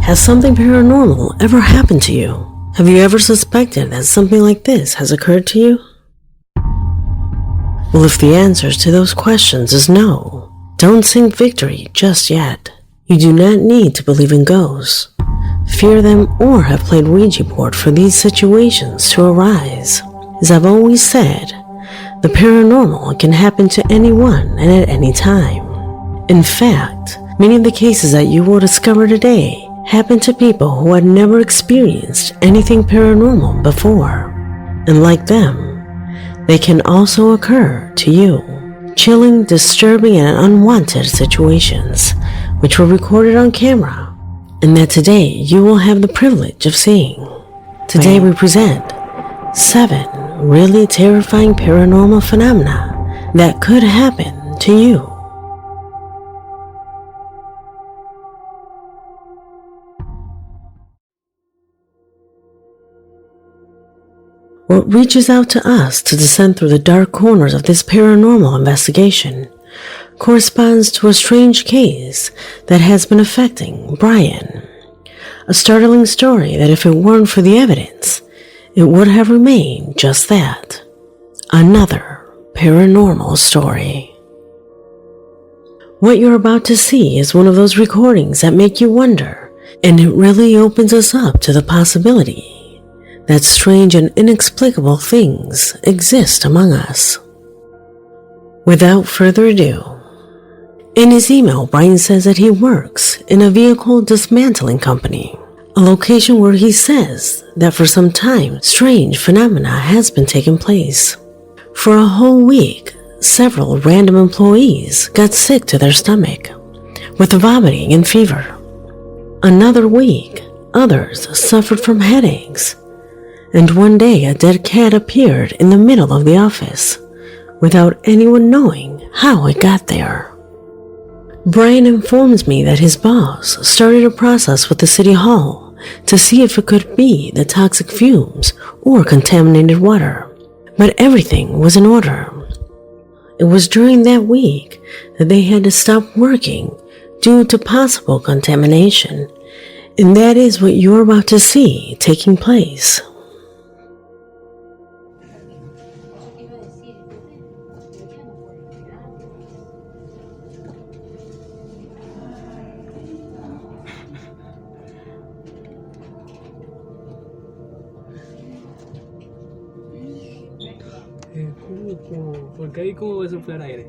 Has something paranormal ever happened to you? Have you ever suspected that something like this has occurred to you? Well, if the answers to those questions is no, don't sing victory just yet. You do not need to believe in ghosts, fear them, or have played Ouija board for these situations to arise. As I've always said, the paranormal can happen to anyone and at any time. In fact, many of the cases that you will discover today happen to people who had never experienced anything paranormal before. And like them, they can also occur to you. Chilling, disturbing, and unwanted situations, which were recorded on camera, and that today you will have the privilege of seeing. Today we present 7 really terrifying paranormal phenomena that could happen to you. What reaches out to us to descend through the dark corners of this paranormal investigation corresponds to a strange case that has been affecting Brian. A startling story that, if it weren't for the evidence, it would have remained just that. Another paranormal story. What you're about to see is one of those recordings that make you wonder, and it really opens us up to the possibility that strange and inexplicable things exist among us. Without further ado, in his email, Brian says that he works in a vehicle dismantling company, a location where he says that for some time, strange phenomena has been taking place. For a whole week, several random employees got sick to their stomach, with vomiting and fever. Another week, others suffered from headaches. And one day a dead cat appeared in the middle of the office, without anyone knowing how it got there. Brian informs me that his boss started a process with the city hall to see if it could be the toxic fumes or contaminated water, but everything was in order. It was during that week that they had to stop working due to possible contamination, and that is what you're about to see taking place. Porque ahí cómo va a soplar aire.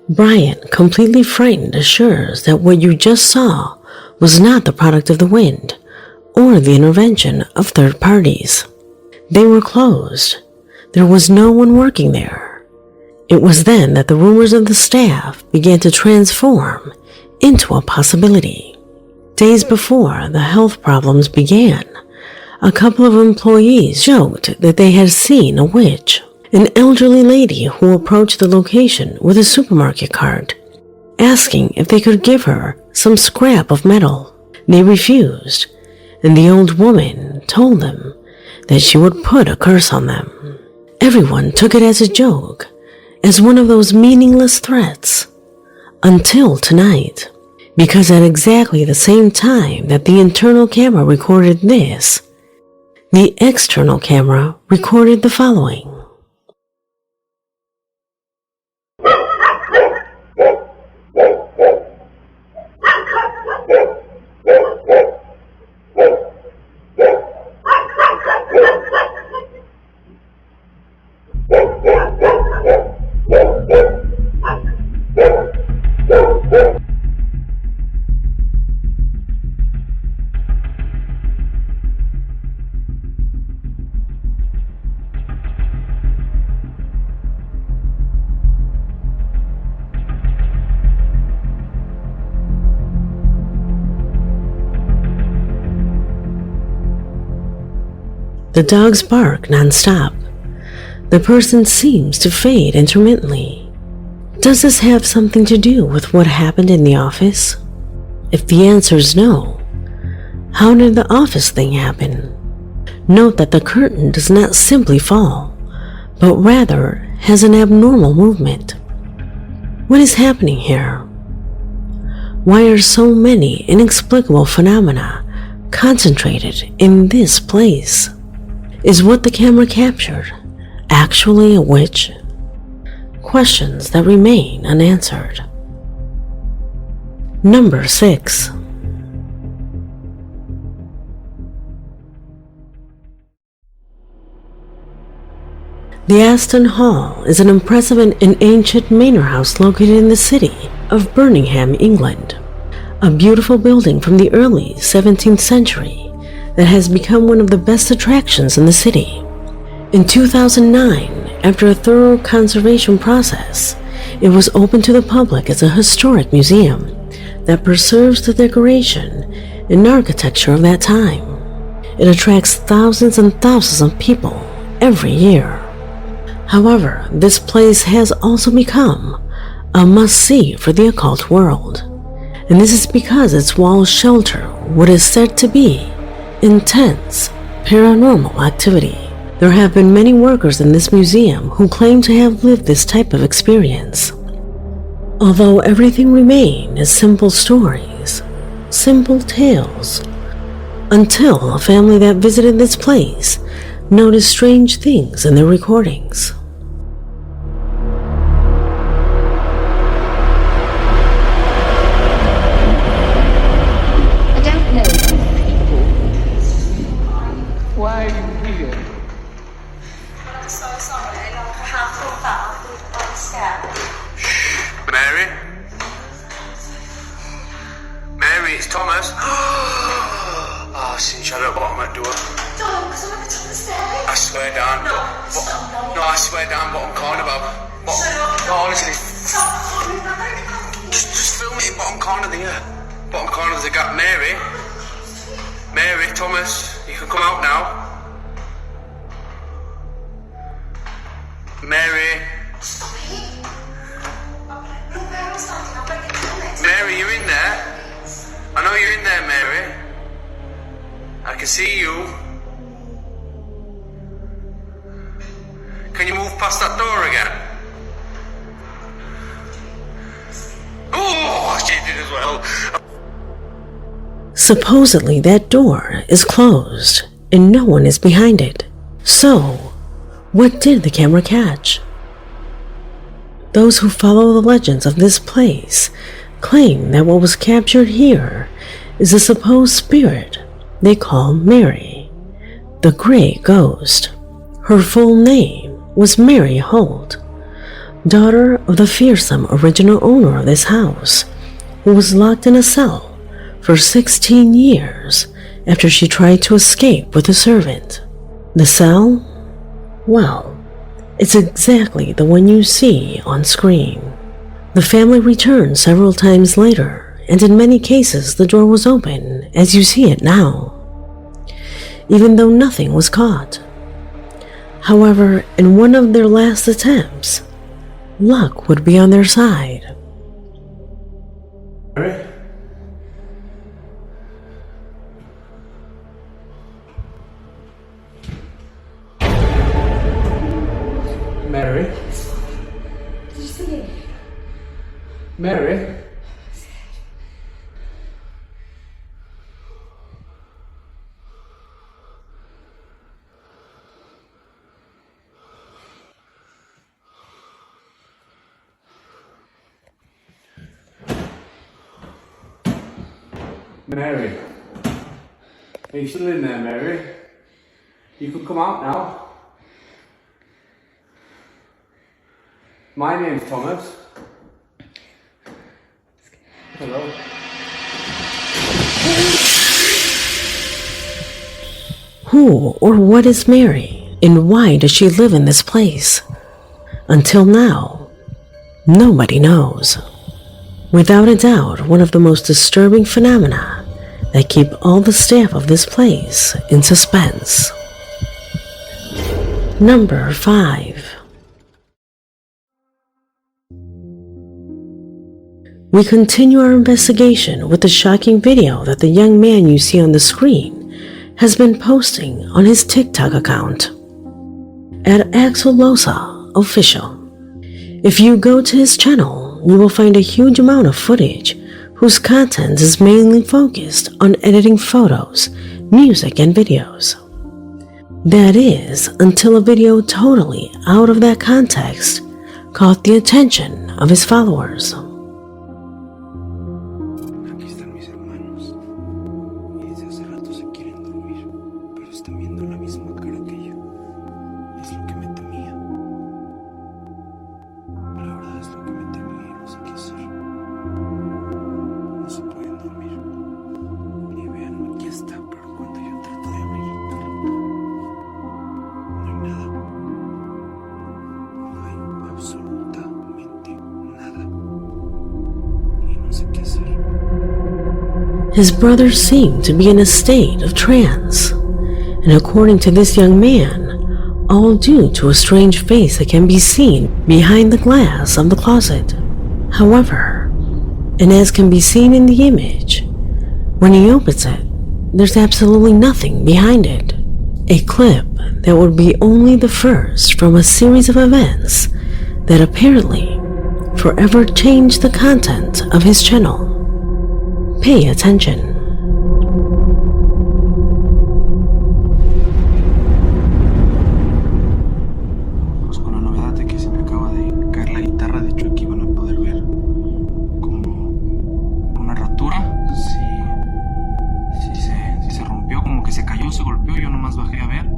Brian, completely frightened, assures that what you just saw was not the product of the wind or the intervention of third parties. They were closed. There was no one working there. It was then that the rumors of the staff began to transform into a possibility. Days before the health problems began, a couple of employees joked that they had seen a witch, an elderly lady who approached the location with a supermarket cart, asking if they could give her some scrap of metal. They refused, and the old woman told them that she would put a curse on them. Everyone took it as a joke, as one of those meaningless threats, until tonight, because at exactly the same time that the internal camera recorded this, the external camera recorded the following. The dogs bark nonstop. The person seems to fade intermittently. Does this have something to do with what happened in the office? If the answer is no, How did the office thing happen? Note that the curtain does not simply fall, but rather has an abnormal movement. What is happening here? Why are so many inexplicable phenomena concentrated in this place? Is what the camera captured actually a witch? Questions that remain unanswered. Number 6. The Aston Hall is an impressive and ancient manor house located in the city of Birmingham, England. A beautiful building from the early 17th century that has become one of the best attractions in the city. In 2009, after a thorough conservation process, it was opened to the public as a historic museum that preserves the decoration and architecture of that time. It attracts thousands and thousands of people every year. However, this place has also become a must-see for the occult world, and this is because its walls shelter what is said to be intense paranormal activity. There have been many workers in this museum who claim to have lived this type of experience. Although everything remained as simple stories, simple tales, until a family that visited this place noticed strange things in their recordings. I don't know these people. Why are you here? I'm so sorry. I can't talk that. I'm scared. Mary? Mary, it's Thomas. Oh, since you're at the bottom of the door. Don't, because I'm at the top of the stairs. I swear down. No, What- stop, no. No, I swear down bottom corner, Bob. Shut up. No, honestly. Stop calling me. Just film it in bottom corner there. Bottom corner of the gap. Mary? Mary, Thomas, you can come out now. Mary? Stop it. Look where I'm standing. I'm ready to kill it. Mary, you're in there? I know you're in there, Mary. I can see you. Can you move past that door again? Oh, she did as well. Supposedly that door is closed and no one is behind it. So, what did the camera catch? Those who follow the legends of this place claim that what was captured here is a supposed spirit they call Mary, the Grey Ghost. Her full name was Mary Holt, daughter of the fearsome original owner of this house, who was locked in a cell for 16 years after she tried to escape with a servant. The cell? Well, it's exactly the one you see on screen. The family returned several times later, and in many cases the door was open as you see it now, even though nothing was caught. However, in one of their last attempts, luck would be on their side. Mary? Mary? Did you see it? Mary? Mary? Are you still in there, Mary? You can come out now. My name's Thomas. Hello. Who or what is Mary, and why does she live in this place? Until now, nobody knows. Without a doubt, one of the most disturbing phenomena that keep all the staff of this place in suspense. Number 5. We continue our investigation with the shocking video that the young man you see on the screen has been posting on his TikTok account at Axelosa Official. If you go to his channel, you will find a huge amount of footage whose content is mainly focused on editing photos, music, and videos. That is, until a video totally out of that context caught the attention of his followers. Aquí están mis hermanos y desde hace rato se quieren dormir, pero están viendo la misma cara que yo. Es lo que me temía. La verdad es lo que me temía y no sé qué hacer. No se pueden dormir. Ni vean, aquí está, pero cuando yo trato de abrir el carro, no hay nada. No hay absolutamente nada. Y no sé qué hacer. His brothers seem to be in a state of trance, and according to this young man, all due to a strange face that can be seen behind the glass of the closet. However, and as can be seen in the image, when he opens it, there's absolutely nothing behind it. A clip that would be only the first from a series of events that apparently forever changed the content of his channel. Pay attention. Pues con la novedad de que se me acaba de caer la guitarra, de hecho aquí van a poder ver como una rotura. Sí se rompió, como que se cayó, se golpeó, yo nomás bajé a ver.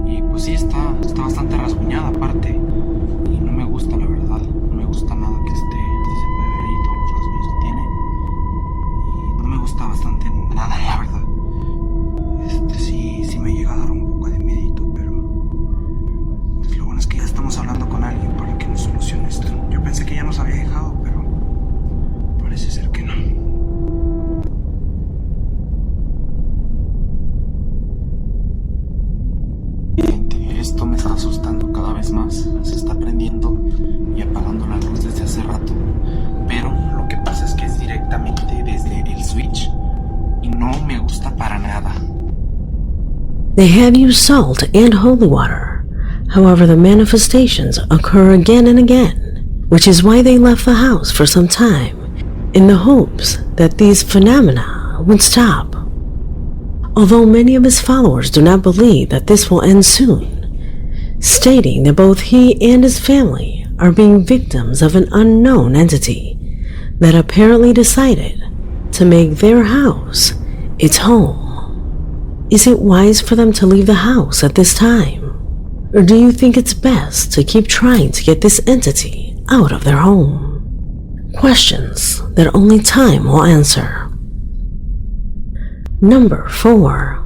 Y pues sí, está bastante rasguñada aparte. Y no me gusta, la verdad, no me gusta nada que esté, si se puede ver ahí todos los rasguños que tiene. Y no me gusta bastante nada, la verdad. Sí me llega a dar un poco de miedito, pero pues lo bueno es que ya estamos hablando con alguien para que nos solucione esto. Yo pensé que ya nos había dejado, pero parece ser que no. Gente, esto me está asustando cada vez más. Se está prendiendo y apagando la luz desde hace rato. Pero lo que pasa es que es directamente desde el switch y no me gusta para nada. They have used salt and holy water. However, the manifestations occur again and again, which is why they left the house for some time, in the hopes that these phenomena would stop. Although many of his followers do not believe that this will end soon, stating that both he and his family are being victims of an unknown entity that apparently decided to make their house its home. Is it wise for them to leave the house at this time? Or do you think it's best to keep trying to get this entity out of their home? Questions that only time will answer. Number 4.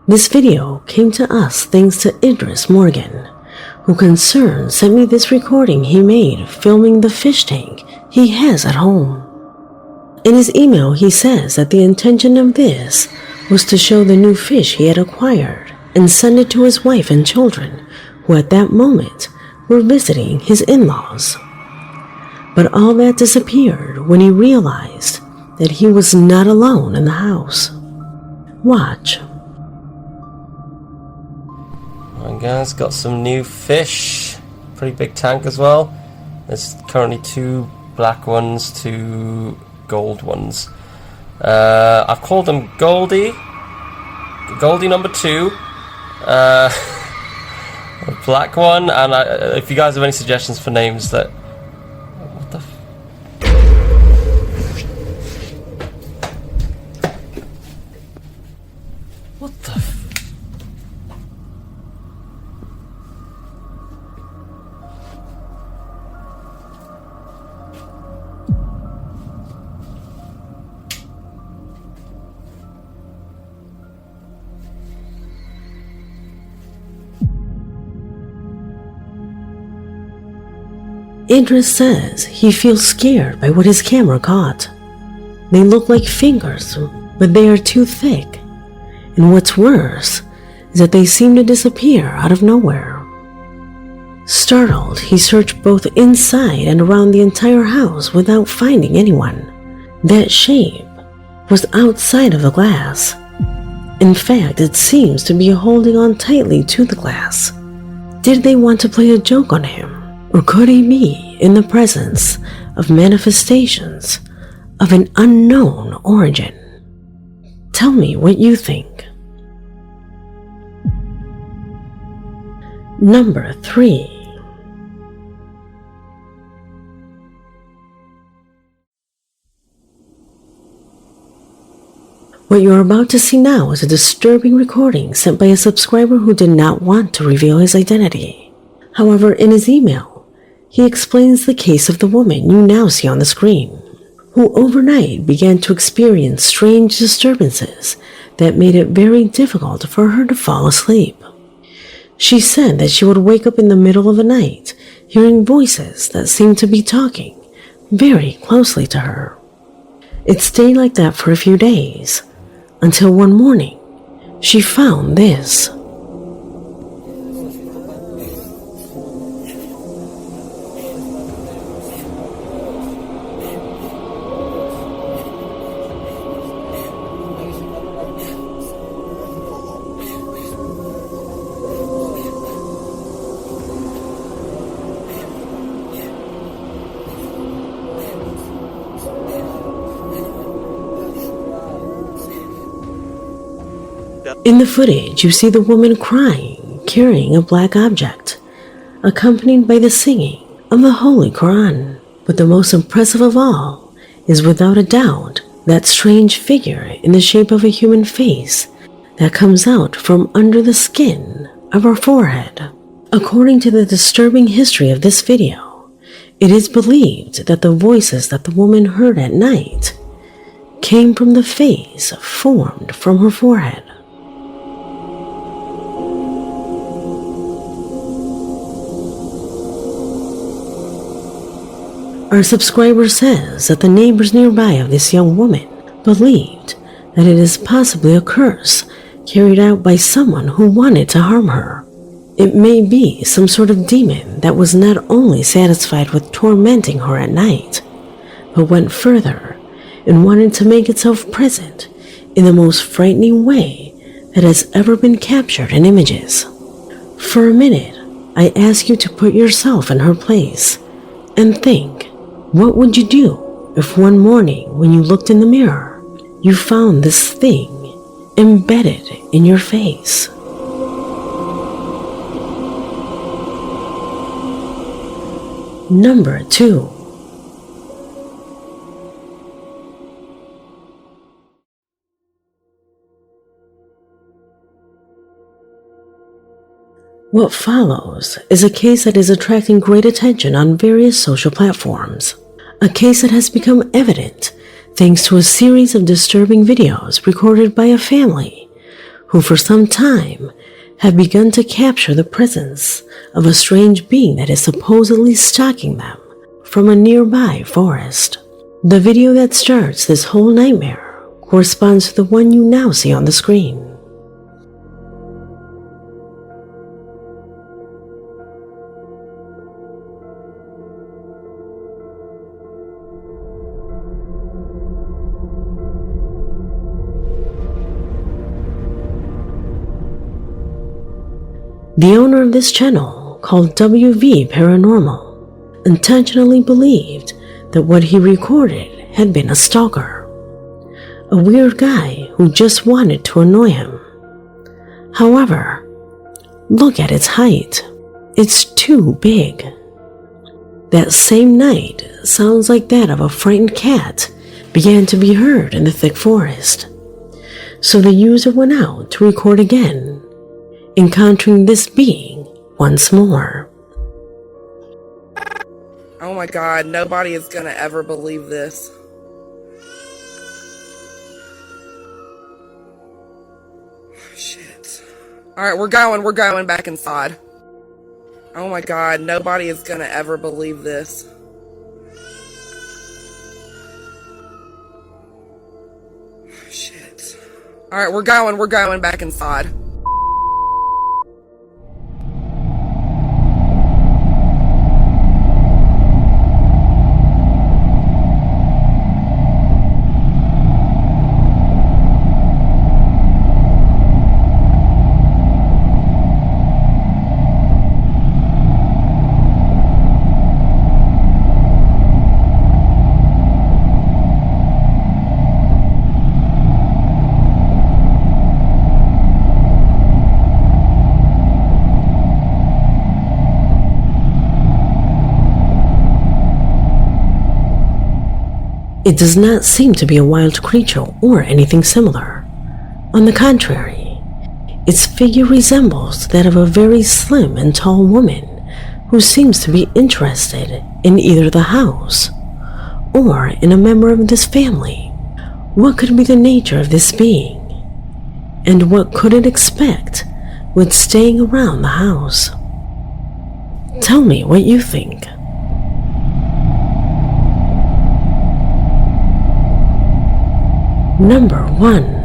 This video came to us thanks to Idris Morgan, who concerned sent me this recording he made filming the fish tank he has at home. In his email he says that the intention of this was to show the new fish he had acquired and send it to his wife and children, who at that moment were visiting his in-laws. But all that disappeared when he realized that he was not alone in the house. Watch. And guys, got some new fish. Pretty big tank as well. There's currently 2 black ones, 2 gold ones. I've called them Goldie number 2, a black one, and if you guys have any suggestions for names that... What the What the Idris says he feels scared by what his camera caught. They look like fingers, but they are too thick. And what's worse is that they seem to disappear out of nowhere. Startled, he searched both inside and around the entire house without finding anyone. That shape was outside of the glass. In fact, it seems to be holding on tightly to the glass. Did they want to play a joke on him? Or could he be in the presence of manifestations of an unknown origin? Tell me what you think. Number 3. What you're about to see now is a disturbing recording sent by a subscriber who did not want to reveal his identity. However, in his email, he explains the case of the woman you now see on the screen, who overnight began to experience strange disturbances that made it very difficult for her to fall asleep. She said that she would wake up in the middle of the night, hearing voices that seemed to be talking very closely to her. It stayed like that for a few days, until one morning, she found this. In the footage, you see the woman crying, carrying a black object, accompanied by the singing of the Holy Quran. But the most impressive of all is without a doubt that strange figure in the shape of a human face that comes out from under the skin of her forehead. According to the disturbing history of this video, it is believed that the voices that the woman heard at night came from the face formed from her forehead. Our subscriber says that the neighbors nearby of this young woman believed that it is possibly a curse carried out by someone who wanted to harm her. It may be some sort of demon that was not only satisfied with tormenting her at night, but went further and wanted to make itself present in the most frightening way that has ever been captured in images. For a minute, I ask you to put yourself in her place and think, what would you do if one morning when you looked in the mirror, you found this thing embedded in your face? Number 2. What follows is a case that is attracting great attention on various social platforms. A case that has become evident thanks to a series of disturbing videos recorded by a family who for some time have begun to capture the presence of a strange being that is supposedly stalking them from a nearby forest. The video that starts this whole nightmare corresponds to the one you now see on the screen. The owner of this channel, called WV Paranormal, intentionally believed that what he recorded had been a stalker, a weird guy who just wanted to annoy him. However, look at its height. It's too big. That same night, sounds like that of a frightened cat began to be heard in the thick forest. So the user went out to record again, encountering this being once more. Oh my god, nobody is gonna ever believe this. Shit. Alright, we're going back inside. Oh my god, nobody is gonna ever believe this. Shit. Alright, we're going back inside. It does not seem to be a wild creature or anything similar. On the contrary, its figure resembles that of a very slim and tall woman who seems to be interested in either the house or in a member of this family. What could be the nature of this being? And what could it expect with staying around the house? Tell me what you think. Number 1.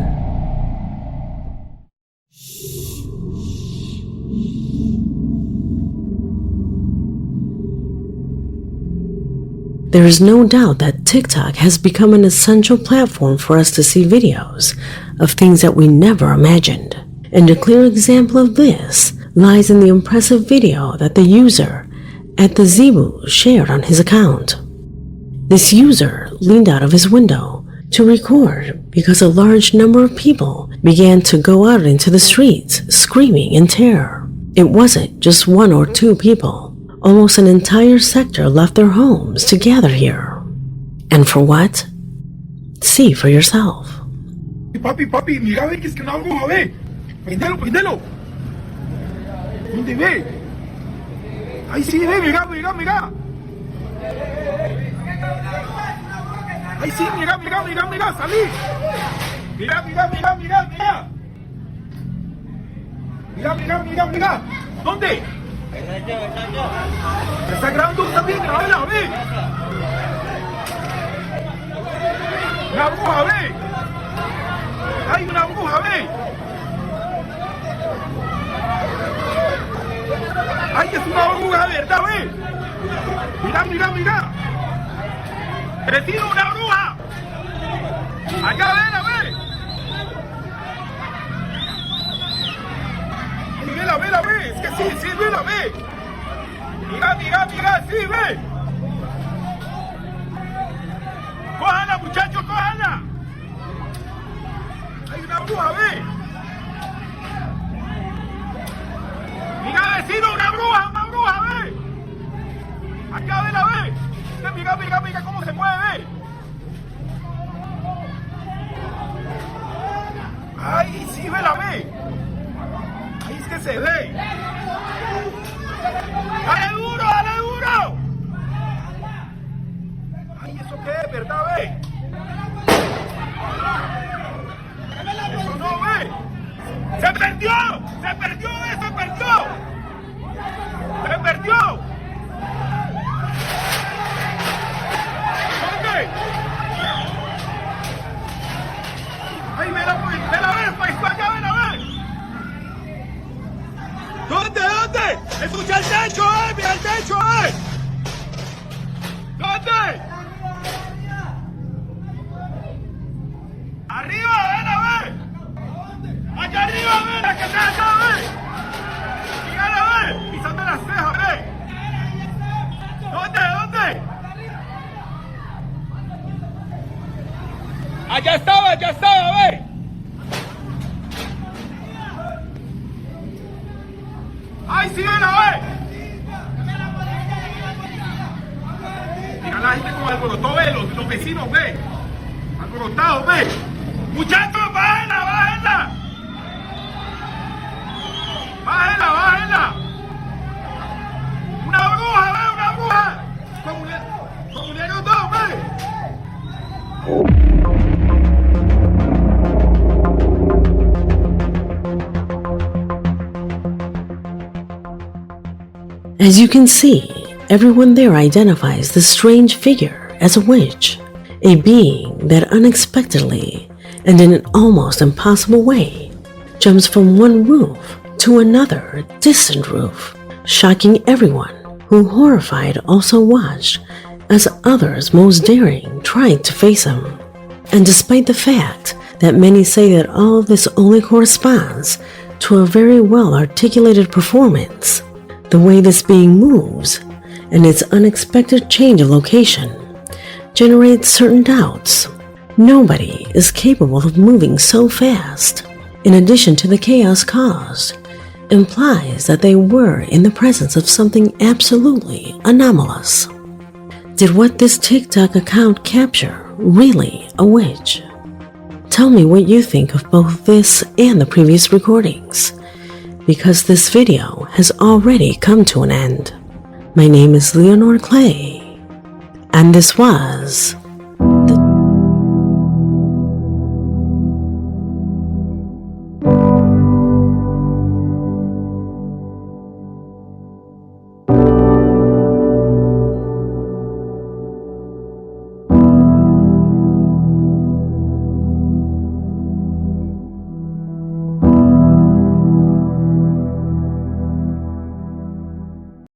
There is no doubt that TikTok has become an essential platform for us to see videos of things that we never imagined. And a clear example of this lies in the impressive video that the user at the Zebu shared on his account. This user leaned out of his window to record because a large number of people began to go out into the streets screaming in terror. It wasn't just 1 or 2 people. Almost an entire sector left their homes to gather here. And for what? See for yourself. Papi, mira, ve que es que una bruja, ve. Prendelo. ¿Dónde ve? Ahí sí, ve, mira. Ahí sí, mira, salí. Mira. Mira. ¿Dónde? ¿Me está grabando también? Grábala, ve. Una bruja, ve. Hay una bruja, ve. Ay, es una bruja de verdad, ve. Mira. Retiro una bruja. Allá, ve. Vela, ve. Es que sí, vela, ve. Mira, sí, ve. Cójala, muchachos, cójala. Hay una bruja, ve. Mira, vecino, una bruja, ve. Acá, vela, ve. Mira cómo se mueve. Ay, sí, vela, ve. Ahí es que se ve. ¡Dale duro! Ay, ¿eso qué es, verdad, ve? Eso no, ve. ¡Se perdió! ¿Dónde? Ay, vela, ve, vela, ve. ¿Dónde? ¡Escucha el techo, mira el techo, ¿Dónde? ¡Arriba, ve! ¡Allá arriba, ve! ¡La que está acá, ve! ¡Mírala, ve! ¡Pisando las cejas, ve! ¿Dónde? ¡Allá estaba, ve! ¡Ay, sí, ve! Mira la gente como alborotó, ve, los vecinos, ve. Alborotados, ve. Muchachos, bájenla. Bájenla. Una bruja. Comuneros 2, ve. As you can see, everyone there identifies the strange figure as a witch, a being that unexpectedly and in an almost impossible way jumps from one roof to another distant roof, shocking everyone who, horrified, also watched as others most daring tried to face him. And despite the fact that many say that all of this only corresponds to a very well articulated performance, the way this being moves and its unexpected change of location generates certain doubts. Nobody is capable of moving so fast. In addition to the chaos caused, implies that they were in the presence of something absolutely anomalous. Did what this TikTok account capture really a witch? Tell me what you think of both this and the previous recordings, because this video has already come to an end. My name is Leonore Clay, and this was